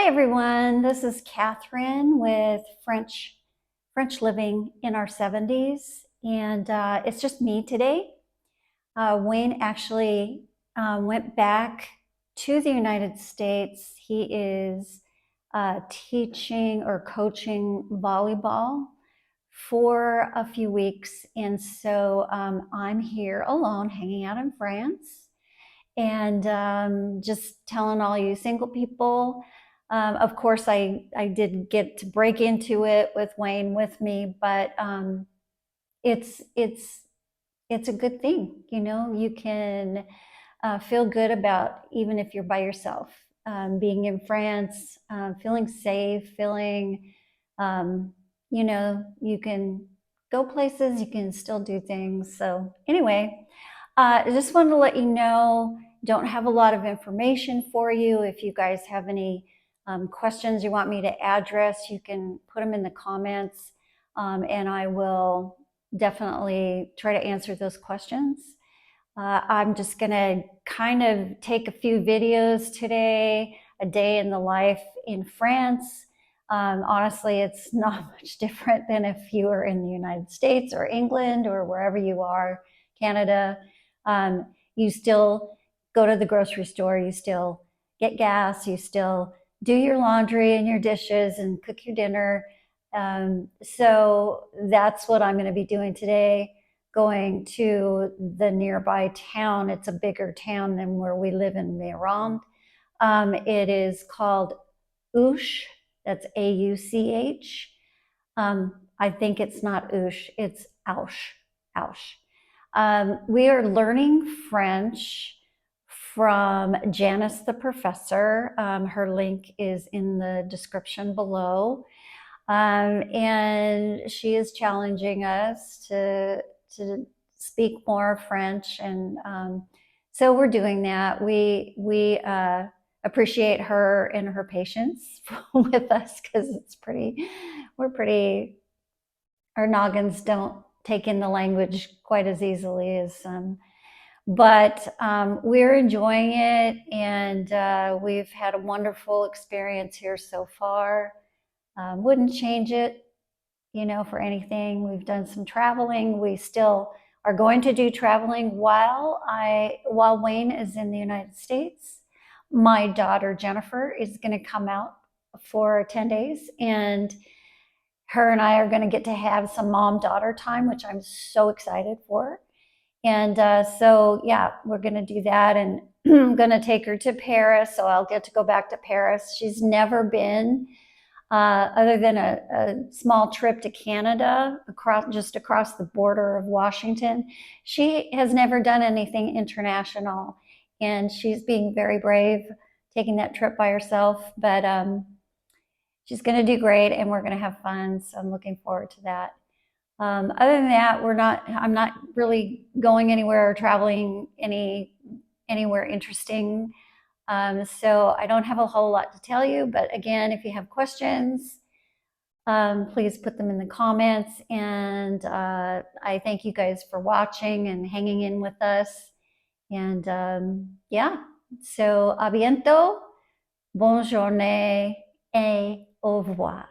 everyone, this is Catherine with French Living in Our 70s, and it's just me today. Wayne actually went back to the United States. He is teaching or coaching volleyball for a few weeks, and so I'm here alone hanging out in France, and just telling all you single people. Of course, I did get to break into it with Wayne with me, but it's a good thing. You know, you can feel good about, even if you're by yourself, being in France, feeling safe, feeling, you know, you can go places, you can still do things. So anyway, I just wanted to let you know, don't have a lot of information for you. If you guys have any questions you want me to address, you can put them in the comments, and I will definitely try to answer those questions. I'm just going to kind of take a few videos today, a day in the life in France. Honestly, it's not much different than if you were in the United States or England or wherever you are, Canada. You still go to the grocery store, you still get gas, you still do your laundry and your dishes and cook your dinner. So that's what I'm going to be doing today, going to the nearby town. It's a bigger town than where we live in Mirande. It is called Ouche. That's A-U-C-H. I think it's not Ouche, it's Ouche. We are learning French from Janyce the professor. Her link is in the description below. And she is challenging us to speak more French. And so we're doing that. We appreciate her and her patience with us, because our noggins don't take in the language quite as easily as but we're enjoying it, and we've had a wonderful experience here so far. Wouldn't change it, you know, for anything. We've done some traveling. We still are going to do traveling while Wayne is in the United States. My daughter Jennifer is going to come out for 10 days, and her and I are going to get to have some mom-daughter time, which I'm so excited for. And so, yeah, we're going to do that, and I'm going to take her to Paris, so I'll get to go back to Paris. She's never been, other than a small trip to Canada, just across the border of Washington. She has never done anything international, and she's being very brave taking that trip by herself, but she's going to do great, and we're going to have fun, so I'm looking forward to that. Other than that, I'm not really going anywhere or traveling anywhere interesting. So I don't have a whole lot to tell you, but again, if you have questions, please put them in the comments. And I thank you guys for watching and hanging in with us. And yeah, so à bientôt, bonne journée, et au revoir.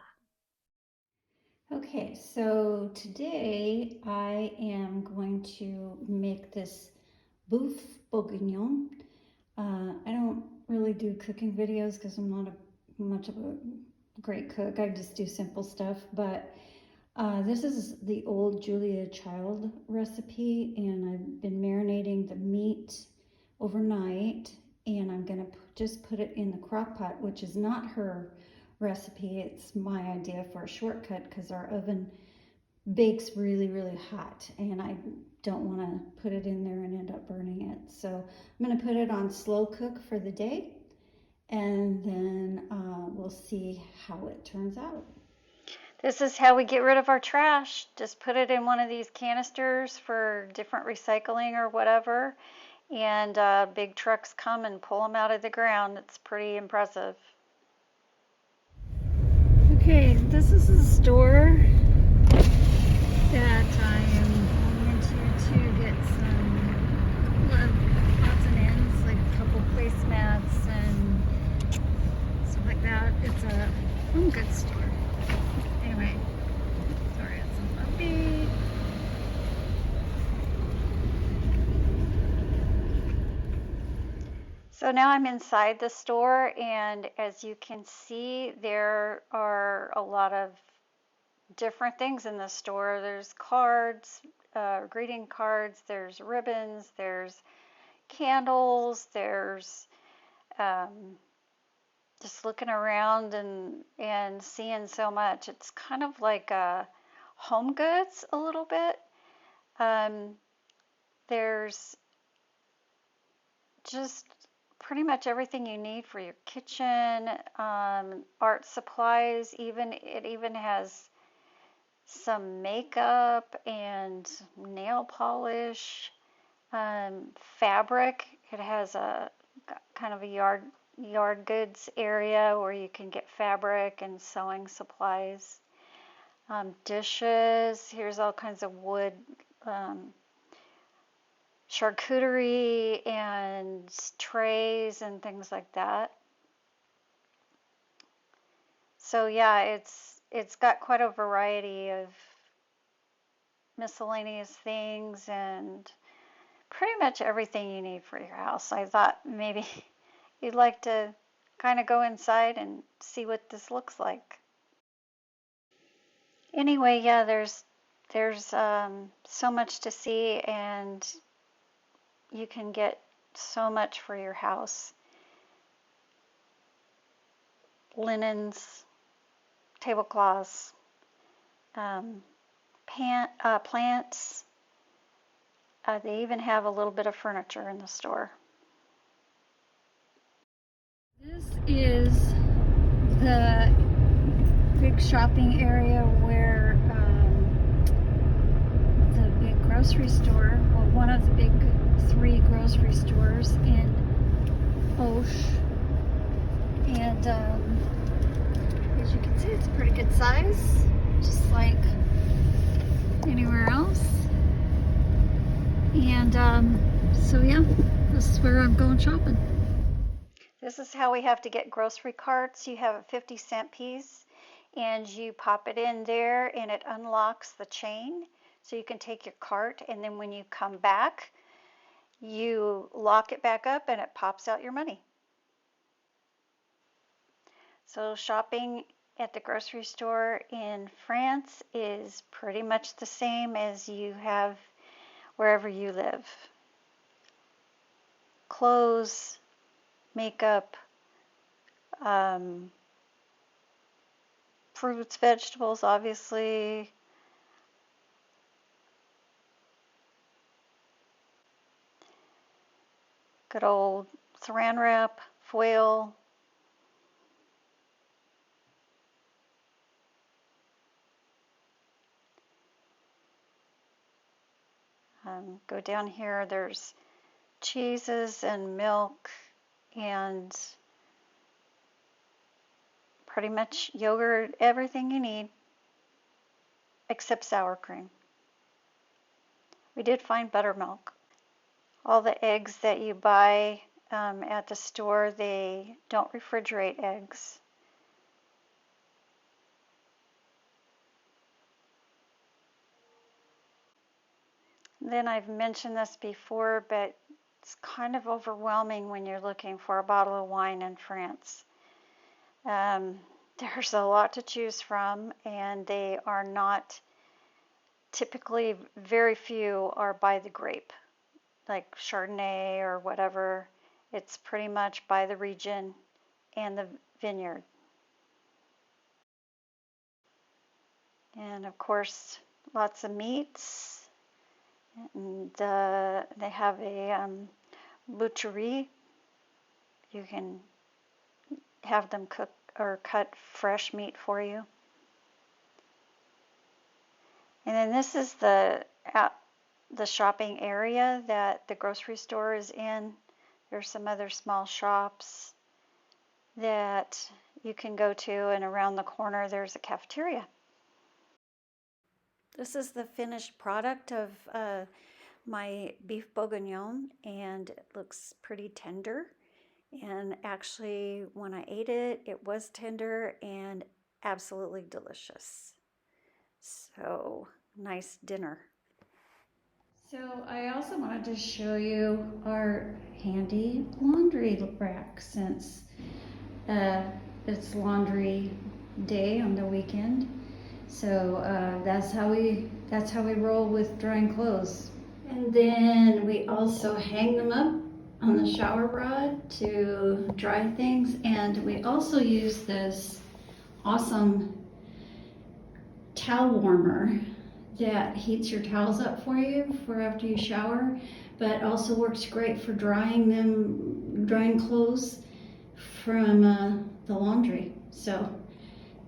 Okay, so today I am going to make this bourguignon. I don't really do cooking videos because I'm not much of a great cook. I just do simple stuff, but this is the old Julia Child recipe, and I've been marinating the meat overnight, and I'm gonna just put it in the crock pot, which is not her recipe. It's my idea for a shortcut, because our oven bakes really hot, and I don't want to put it in there and end up burning it. So I'm going to put it on slow cook for the day, and then we'll see how it turns out. This is how we get rid of our trash. Just put it in one of these canisters for different recycling or whatever, and big trucks come and pull them out of the ground. It's pretty impressive. Okay, this is the store that I am going into to get some odds and ends, like a couple placemats and stuff like that. but it's a home goods store. Anyway, sorry, it's a puppy. So now I'm inside the store, and as you can see, there are a lot of different things in the store. There's cards, greeting cards, there's ribbons, there's candles, there's just looking around and seeing so much. It's kind of like home goods a little bit. There's just pretty much everything you need for your kitchen, art supplies, it even has some makeup and nail polish, fabric. It has a kind of a yard goods area where you can get fabric and sewing supplies, dishes. Here's all kinds of wood, charcuterie and trays and things like that. So yeah, it's got quite a variety of miscellaneous things and pretty much everything you need for your house. I thought maybe you'd like to kind of go inside and see what this looks like. Anyway, yeah, there's so much to see, and you can get so much for your house. Linens, tablecloths, plants. They even have a little bit of furniture in the store. This is the big shopping area where the big grocery store, well, one of the big 3 grocery stores in Osh. And as you can see, it's a pretty good size, just like anywhere else. And so yeah, this is where I'm going shopping. This is how we have to get grocery carts. You have a 50-cent piece and you pop it in there and it unlocks the chain so you can take your cart, and then when you come back you lock it back up and it pops out your money. So shopping at the grocery store in France is pretty much the same as you have wherever you live. Clothes, makeup, fruits, vegetables, obviously. Good old saran wrap, foil. Go down here, there's cheeses and milk and pretty much yogurt, everything you need except sour cream. We did find buttermilk. All the eggs that you buy at the store, they don't refrigerate eggs. Then I've mentioned this before, but it's kind of overwhelming when you're looking for a bottle of wine in France. There's a lot to choose from, and they are not typically, very few are by the grape, like Chardonnay or whatever. It's pretty much by the region and the vineyard. And of course, lots of meats. And they have a boucherie. You can have them cook or cut fresh meat for you. And then this is the shopping area that the grocery store is in. There's some other small shops that you can go to, and around the corner there's a cafeteria. This is the finished product of my beef bourguignon, and it looks pretty tender. And actually, when I ate it, it was tender and absolutely delicious. So, nice dinner. So I also wanted to show you our handy laundry rack since it's laundry day on the weekend. So that's how we roll with drying clothes. And then we also hang them up on the shower rod to dry things, and we also use this awesome towel warmer that heats your towels up for you for after you shower, but also works great for drying clothes from the laundry. So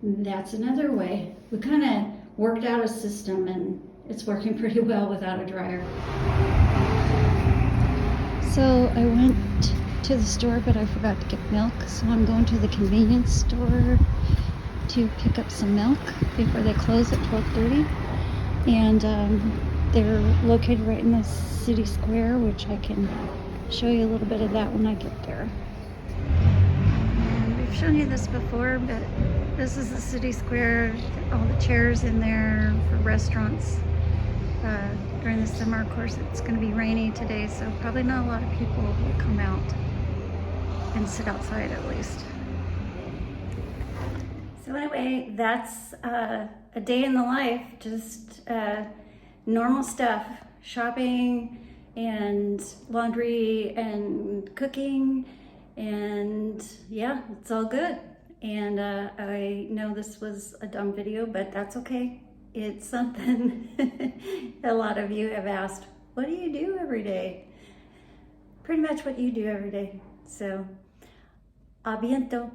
that's another way. We kind of worked out a system, and it's working pretty well without a dryer. So I went to the store, but I forgot to get milk, so I'm going to the convenience store to pick up some milk before they close at 12:30. And they're located right in the city square, which I can show you a little bit of that when I get there. And we've shown you this before, but this is the city square, all the chairs in there for restaurants. During the summer, of course, it's going to be rainy today, so probably not a lot of people will come out and sit outside at least. So anyway, that's a day in the life, just normal stuff, shopping and laundry and cooking, and yeah, it's all good. And I know this was a dumb video, but that's okay. It's something a lot of you have asked, what do you do every day? Pretty much what you do every day. So, a bientôt.